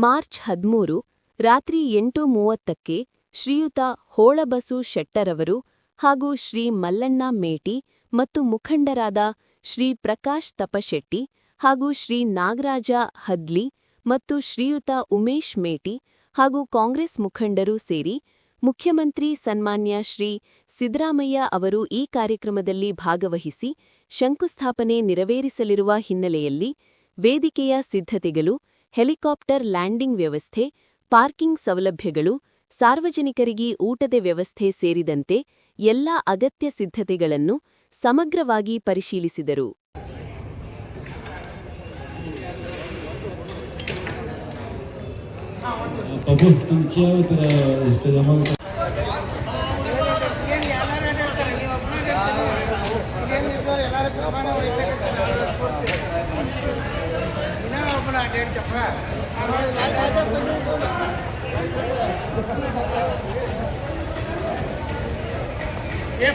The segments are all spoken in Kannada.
ಮಾರ್ಚ್ 13 ರಾತ್ರಿ 8:30ಕ್ಕೆ ಶ್ರೀಯುತ ಹೋಳಬಸು ಶೆಟ್ಟರವರು ಹಾಗೂ ಶ್ರೀ ಮಲ್ಲಣ್ಣ ಮೇಟಿ ಮತ್ತು ಮುಖಂಡರಾದ ಶ್ರೀ ಪ್ರಕಾಶ್ ತಪಶೆಟ್ಟಿ ಹಾಗೂ ಶ್ರೀ ನಾಗರಾಜ ಹದ್ಲಿ ಮತ್ತು ಶ್ರೀಯುತ ಉಮೇಶ್ ಮೇಟಿ ಹಾಗೂ ಕಾಂಗ್ರೆಸ್ ಮುಖಂಡರು ಸೇರಿ ಮುಖ್ಯಮಂತ್ರಿ ಸನ್ಮಾನ್ಯ ಶ್ರೀ ಸಿದ್ದರಾಮಯ್ಯ ಅವರು ಈ ಕಾರ್ಯಕ್ರಮದಲ್ಲಿ ಭಾಗವಹಿಸಿ ಶಂಕುಸ್ಥಾಪನೆ ನೆರವೇರಿಸಲಿರುವ ಹಿನ್ನೆಲೆಯಲ್ಲಿ ವೇದಿಕೆಯ ಸಿದ್ಧತೆಗಳು, ಹೆಲಿಕಾಪ್ಟರ್ ಲ್ಯಾಂಡಿಂಗ್ ವ್ಯವಸ್ಥೆ, ಪಾರ್ಕಿಂಗ್ ಸೌಲಭ್ಯಗಳು, ಸಾರ್ವಜನಿಕರಿಗೆ ಊಟದ ವ್ಯವಸ್ಥೆ ಸೇರಿದಂತೆ ಎಲ್ಲ ಅಗತ್ಯ ಸಿದ್ಧತೆಗಳನ್ನು ಸಮಗ್ರವಾಗಿ ಪರಿಶೀಲಿಸಿದರು.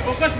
फोकस